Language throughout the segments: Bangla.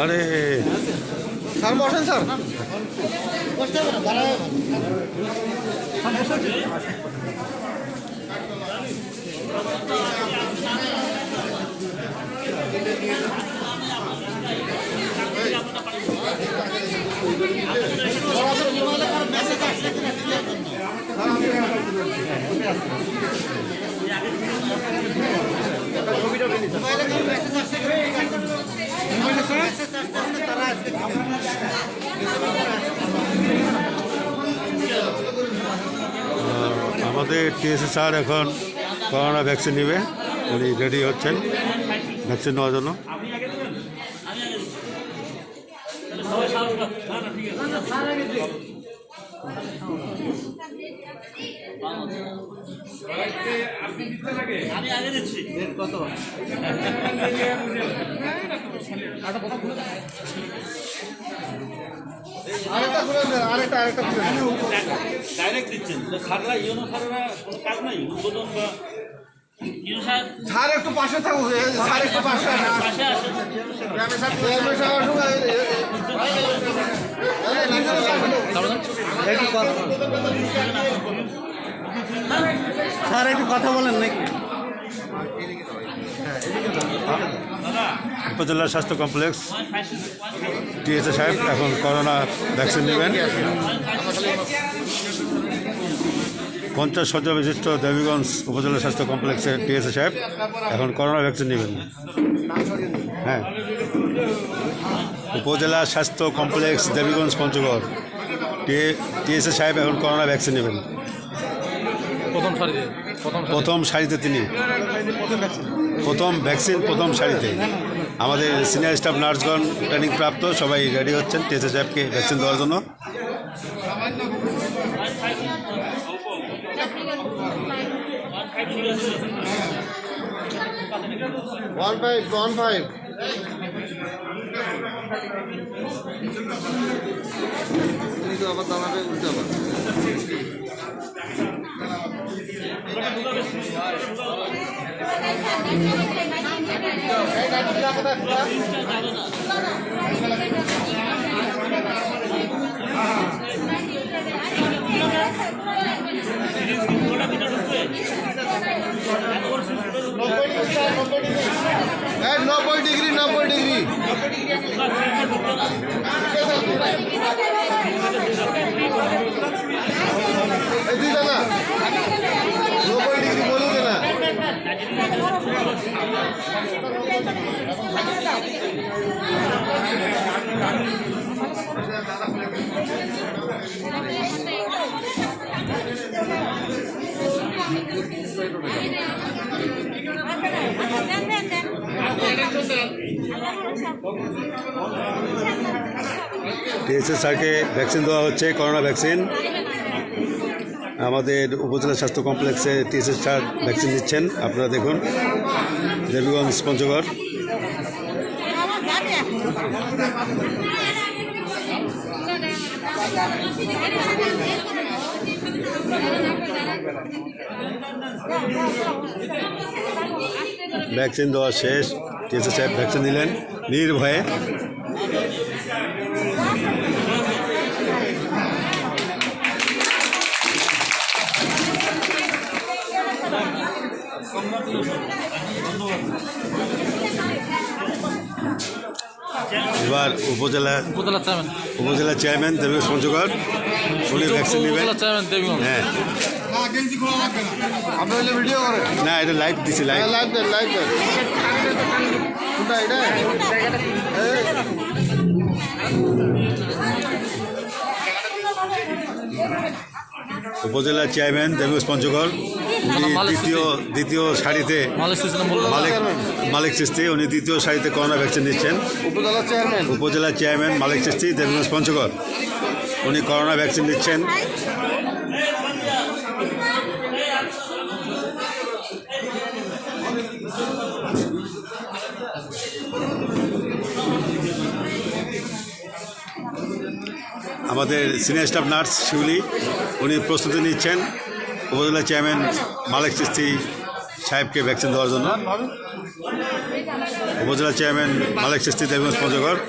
अरे सर बसें सर আমাদের টিএসএ স্যার এখন করোনা ভ্যাকসিন নেবে, উনি রেডি হচ্ছেন ভ্যাকসিন নেওয়ার জন্য। ডাইরেক্ট দিচ্ছেন সাররা ইউনো সাররা কোনো কাজ নাই উদ্বোধন বা স্যার একটু পাশে থাকুক, স্যার একটু পাশে পাশে আসেন স্যার একটু কথা বলেন নাকি? উপজেলা স্বাস্থ্য কমপ্লেক্স টিএসএ সাহেব এখন করোনা ভ্যাকসিন নেবেন। 50 শয্যা বিশিষ্ট দেবীগঞ্জ উপজেলা স্বাস্থ্য কমপ্লেক্সের টিএসএ সাহেব এখন করোনা ভ্যাকসিন নেবেন। হ্যাঁ, উপজেলা স্বাস্থ্য কমপ্লেক্স দেবীগঞ্জ পঞ্চগড় টিএসএ সাহেব এখন করোনা ভ্যাকসিন নেবেন। প্রথম সারিতে তিনি প্রথম সারিতে। আমাদের সিনিয়র স্টাফ নার্সগণ ট্রেনিং প্রাপ্ত সবাই রেডি হচ্ছেন টিএসএ সাহেবকে ভ্যাকসিন দেওয়ার জন্য। আবার দাঁড়াবে উল্টে আবার नब्बे डिग्री दादा 90 डिग्री बोलोगे ना। টিএসএ স্যারকে ভ্যাকসিন দেওয়া হচ্ছে করোনা ভ্যাকসিন। আমাদের উপজেলা স্বাস্থ্য কমপ্লেক্সে টিএসএ স্যার ভ্যাকসিন দিচ্ছেন, আপনারা দেখুন দেবীগঞ্জ পঞ্চগড়। ভ্যাকসিন দেওয়া শেষ, টিএসএ সাহেব ভ্যাকসিন দিলেন নির্ভয়ে। এবার উপজেলা চেয়ারম্যান দেবীগঞ্জ পঞ্চগড় উনি ভ্যাকসিন নেবেন। হ্যাঁ, না এটা লাইভ দিছি, লাইভ উপজেলা চেয়ারম্যান দেবীগঞ্জ পঞ্চগড় দ্বিতীয় সারিতে মালিক চিস্তি, উনি দ্বিতীয় সারিতে করোনা ভ্যাকসিন দিচ্ছেন। উপজেলা চেয়ারম্যান মালিক চিস্তি দেবীগঞ্জ পঞ্চগড় উনি করোনা ভ্যাকসিন দিচ্ছেন। আমাদের সিনিয়র স্টাফ নার্স শিউলি, উনি প্রস্তুতি নিচ্ছেন উপজেলা চেয়ারম্যান মালেক চিস্তি সাহেবকে ভ্যাকসিন দেওয়ার জন্য। উপজেলা চেয়ারম্যান মালেক চিস্তি দেবগঞ্জ পঞ্চগড়,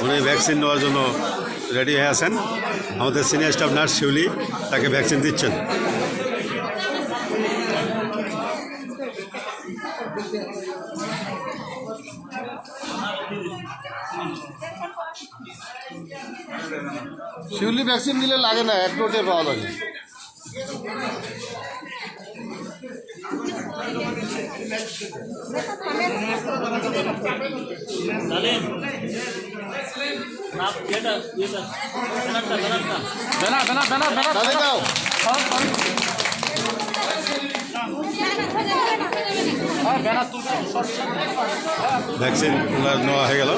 উনি ভ্যাকসিন নেওয়ার জন্য রেডি হয়ে আছেন। আমাদের সিনিয়র স্টাফ নার্স শিউলি তাকে ভ্যাকসিন দিচ্ছেন। শিউলি ভ্যাকসিন দিলে লাগে না, এক ডোজে পাওয়া লাগে। সালেম না এটা ব্যানারটা তাহলে দাও। ভ্যাকসিন নেওয়া হয়ে গেল।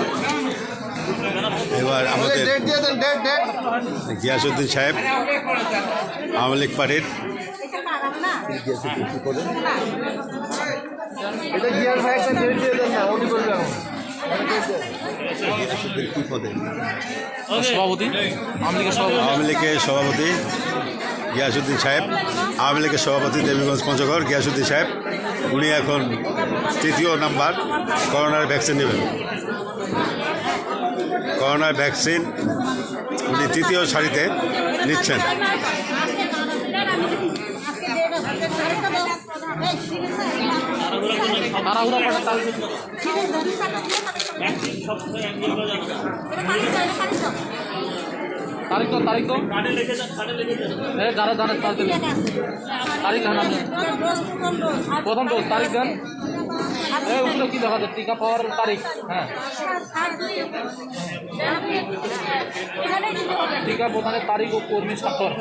এবার আমাদের ডেট দিয়ে দেন, ডেট। গিয়াসউদ্দিন সাহেব আওয়ামী লীগ পার্টির এটা গিয়ার ভাই একটা ডেট দিয়ে দেন না, উনি বলবে এখন। কি পদে? সভাপতি আওয়ামী লীগের সভাপতি গিয়াসউদ্দিন সাহেব, আওয়ামী লীগের সভাপতি দেবীগঞ্জ পঞ্চগড় গিয়াসউদ্দিন সাহেব, উনি এখন 3য় নাম্বার করোনার ভ্যাকসিন নেবেন। করোনার ভ্যাকসিন উনি 3য় সারিতে নিচ্ছেন। তারিখ তো কার্ডে লিখে যান, যারা জানেন তারিখ প্রথম ডোজ তারিখ দেন। ওগুলো কি দেখা যায়? টিকা পাওয়ার তারিখ। হ্যাঁ, টিকা প্রদানের তারিখ ও কর্মী স্বাক্ষর।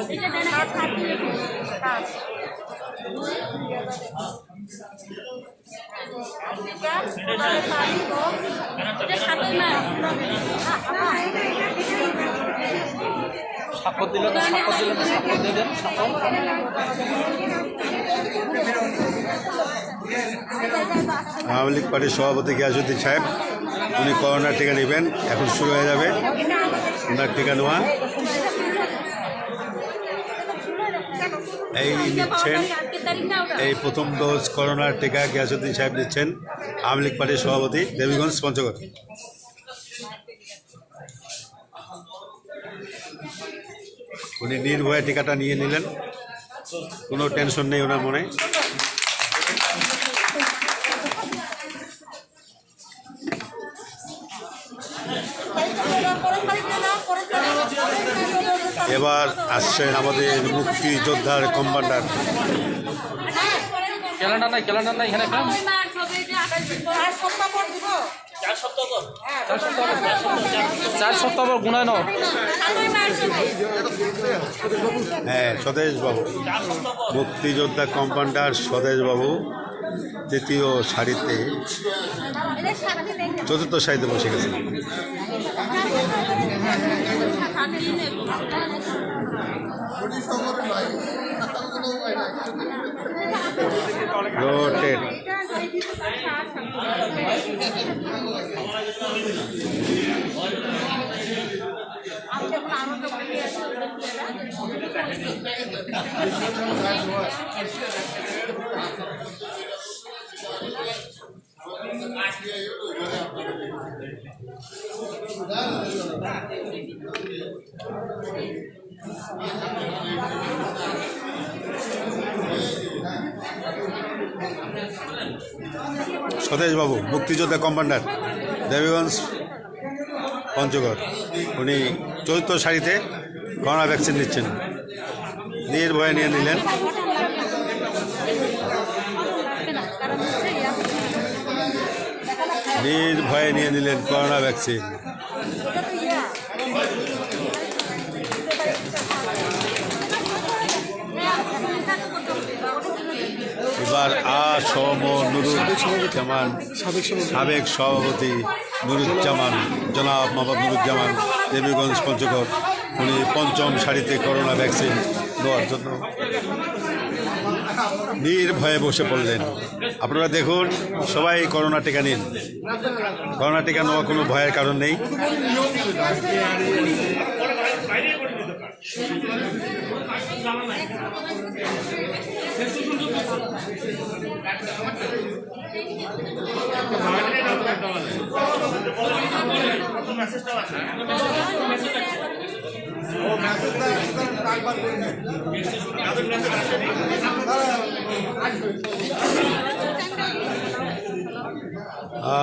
স্বাক্ষর দিলে স্বাক্ষর দিয়ে দেন। আওয়ামী লীগ পার্টির সভাপতি গিয়াসউদ্দিন সাহেব, উনি করোনার টিকা নেবেন। এখন শুরু হয়ে যাবে ওনার টিকা নেওয়া। এই নিচ্ছেন এই প্রথম ডোজ করোনার টিকা গিয়াসউদ্দিন সাহেব নিচ্ছেন, আওয়ামী লীগ পার্টির সভাপতি দেবীগঞ্জ পঞ্চগড়। উনি নির্ভয়ে টিকাটা নিয়ে নিলেন, কোনো টেনশন নেই ওনার মনে। এবার আসছেন আমাদের মুক্তিযোদ্ধার কমান্ডার। ক্যালেন্ডার নাই এখানে একটা 4 সপ্তাহ পর গুনায় নাও। হ্যাঁ, স্বদেশ বাবু, মুক্তিযোদ্ধা কমান্ডার স্বদেশ বাবু 3য় সারিতে 4র্থ সারিতে বসে গেছেন। রোটেট স্বদেশ বাবু, মুক্তিযোদ্ধা কমান্ডার, দেবীগঞ্জ পঞ্চগড়, উনি 4র্থ সারিতে করোনা ভ্যাকসিন নিচ্ছেন। নির্ভয়ে নিয়ে নিলেন। নির্ভয়ে নিয়ে নিলেন করোনা ভ্যাকসিন। এবার আসম নুরুজ্জামান, সাবেক সভাপতি নুরুজ্জামান, জনাব মোহাম্মদ নুরুজ্জামান, দেবীগঞ্জ পঞ্চগড়, উনি 5ম সারিতে করোনা ভ্যাকসিন দেওয়ার জন্য নির্ভয়ে বসে পড়লেন। আপনারা দেখুন, সবাই করোনা টিকা নিন। করোনা টিকা নেওয়া কোনো ভয়ের কারণ নেই।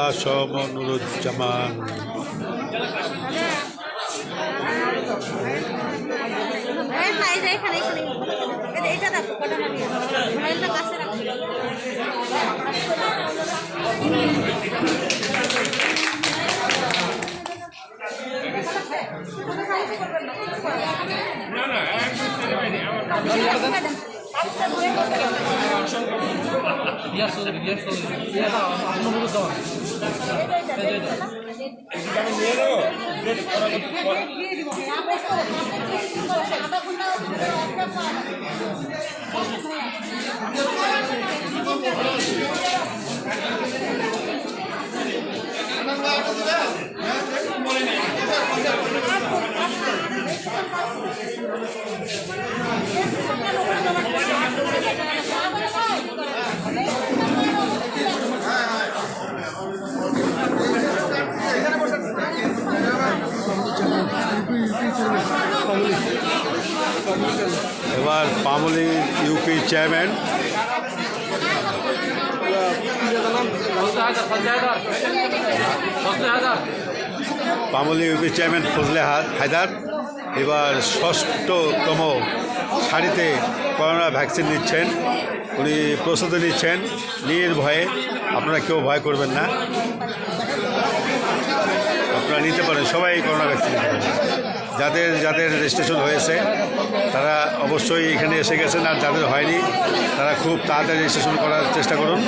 আসমনুরুজ্জামান এবার Pamli UP chairman Pamli UP chairman Fazle Haider এবার ৬ষ্ঠতম সারিতে করোনা ভ্যাকসিন নিচ্ছেন। উনি প্রস্তুতি নিচ্ছেন নির্ভয়ে। আপনারা কেউ ভয় করবেন না, আপনারা নিতে পারেন, সবাই করোনা ভ্যাকসিন নিতে পারেন। যাদের যাদের রেজিস্ট্রেশন হয়েছে তারা অবশ্যই এখানে এসে গেছেন, আর যাদের হয়নি তারা খুব তাড়াতাড়ি রেজিস্ট্রেশন করার চেষ্টা করুন।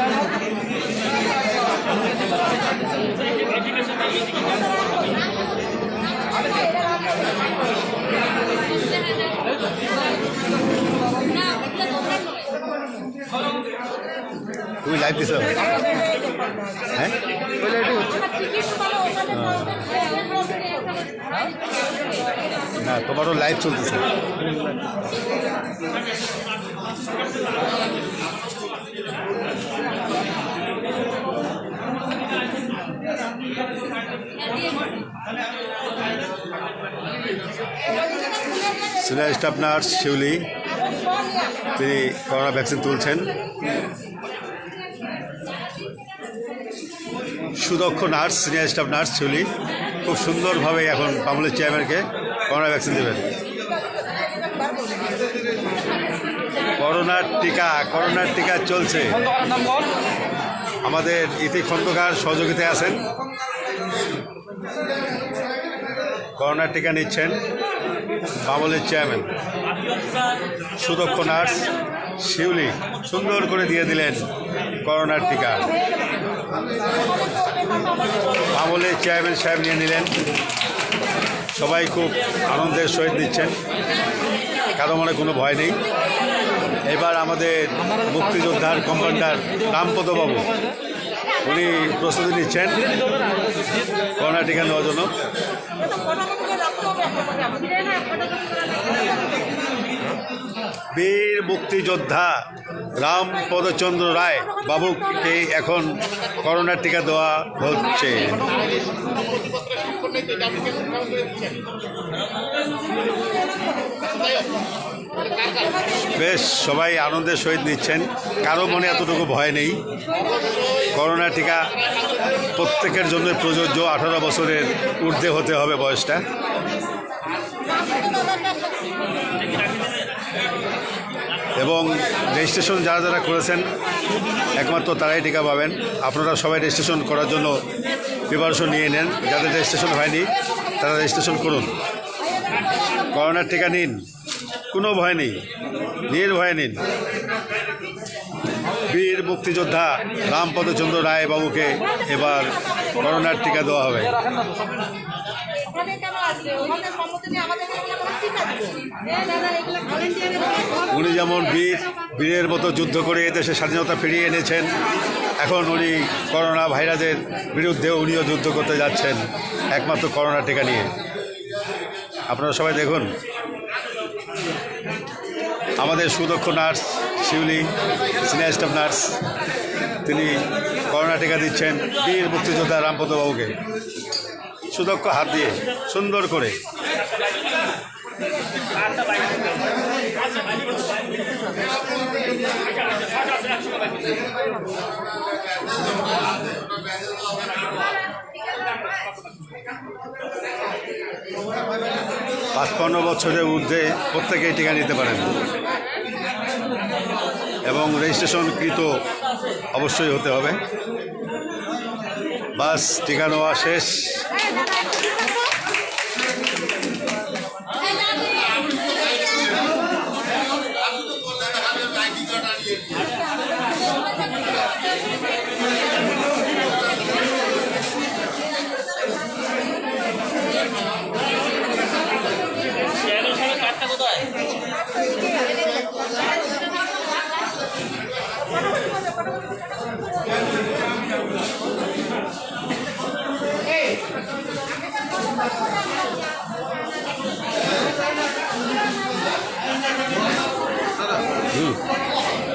তুমি লাইভ দিছ? হ্যাঁ, না তোমারও লাইভ চলতেছে। সিনিয়র স্টাফ নার্স শিউলি তিনি করোনা ভ্যাকসিন তুলছেন। সুদক্ষ নার্স সিনিয়র স্টাফ নার্স শিউলি খুব সুন্দরভাবে এখন পামলির চেয়ারম্যানকে করোনা ভ্যাকসিন দেবেন। করোনার টিকা চলছে। আমাদের ইতি খন্দকার সহযোগিতায় আছেন, করোনার টিকা নিচ্ছেন পামলির চেয়ারম্যান। সুদক্ষ নার্স শিউলি সুন্দর করে দিয়ে দিলেন করোনার টিকা। পামলির চেয়ারম্যান সাহেব নিয়ে নিলেন। সবাই খুব আনন্দের সহিত দিচ্ছেন, কারো মনে কোনো ভয় নেই। এবার আমাদের মুক্তিযোদ্ধার কমান্ডার রামপদবাবু উনি প্রস্তুতি নিচ্ছেন করোনা টিকা নেওয়ার জন্য। বীর মুক্তিযোদ্ধা রামপদচন্দ্র রায় বাবুকে এখন করোনার টিকা দেওয়া হচ্ছে। বেশ সবাই আনন্দের সহিত নিচ্ছেন, কারো মনে এতটুকু ভয় নেই। করোনা টিকা প্রত্যেকের জন্য প্রযোজ্য, 18 বছরের ঊর্ধ্বে হতে হবে বয়সটা। এবং রেজিস্ট্রেশন যারা যারা করেছেন একমাত্র তারাই টিকা পাবেন। আপনারা সবাই রেজিস্ট্রেশন করার জন্য প্রিপারেশন নিয়ে নেন। যাদের রেজিস্ট্রেশন হয়নি তারা রেজিস্ট্রেশন করুন, করোনার টিকা নিন, কোনো ভয় নেই, নির্ভয়ে নিন। বীর মুক্তিযোদ্ধা রামপদচন্দ্র রায় বাবুকে এবার করোনার টিকা দেওয়া হবে। উনি যেমন বীরের মতো যুদ্ধ করে এদেশে স্বাধীনতা ফিরিয়ে এনেছেন, এখন উনি করোনা ভাইরাসের বিরুদ্ধে উনিও যুদ্ধ করতে যাচ্ছেন একমাত্র করোনা টিকা নিয়ে। আপনারা সবাই দেখুন। আমাদের সুদক্ষ নার্স শিউলি, সিনিয়র স্টাফ নার্স, তিনি করোনা টিকা দিচ্ছেন বীর মুক্তিযোদ্ধা রামপদ বাবুকে সুদক্ষ হাত দিয়ে সুন্দর করে। পাঁচপান্ন বছরের ঊর্ধ্বে প্রত্যেকেই টিকা নিতে পারেন এবং রেজিস্ট্রেশনকৃত অবশ্যই হতে হবে। বাস টিকা নেওয়া শেষ।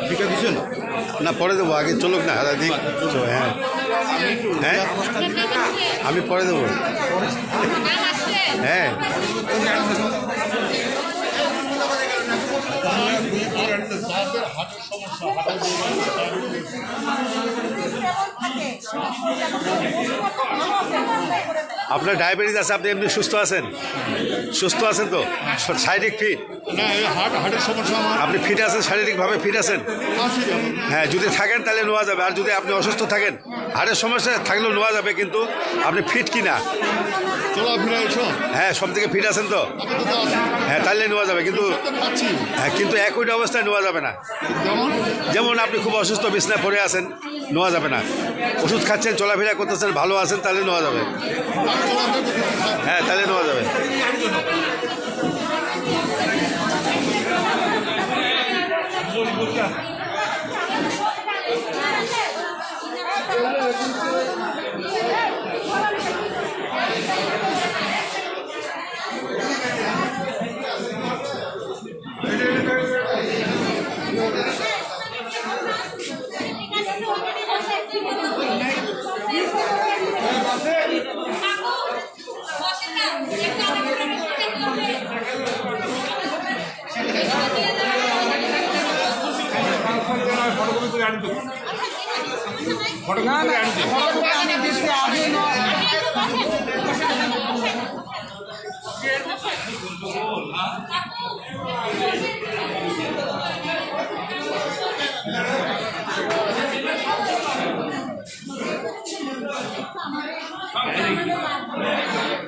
টিকা দিচ্ছেন না, পরে দেবো, আগে চলুক না হাজার দিক। হ্যাঁ হ্যাঁ, আমি পরে দেবো। হ্যাঁ আপনার ডায়াবেটিস আছে, আপনি এমনি সুস্থ আছেন? সুস্থ আছেন তো? শারীরিক ফিট? না, হার্টের সমস্যা আমার। আপনি ফিট আছেন, শারীরিকভাবে ফিট আছেন? হ্যাঁ, যদি থাকেন তাহলে নেওয়া যাবে। আর যদি আপনি অসুস্থ থাকেন, হার্টের সমস্যা থাকলেও নেওয়া যাবে, কিন্তু আপনি ফিট কি না? চলাফেরা এসব হ্যাঁ, সব থেকে ফিট আছেন তো? হ্যাঁ, তাহলে নেওয়া যাবে, কিন্তু হ্যাঁ, কিন্তু একই অবস্থায় নেওয়া যাবে না। যেমন আপনি খুব অসুস্থ, বিছনায় পড়ে আছেন, নেওয়া যাবে না। ওষুধ খাচ্ছেন, চলাফেরা করতেছেন, ভালো আছেন, তাহলে নেওয়া যাবে। হ্যাঁ, তাহলে নেওয়া যাবে। Thank you.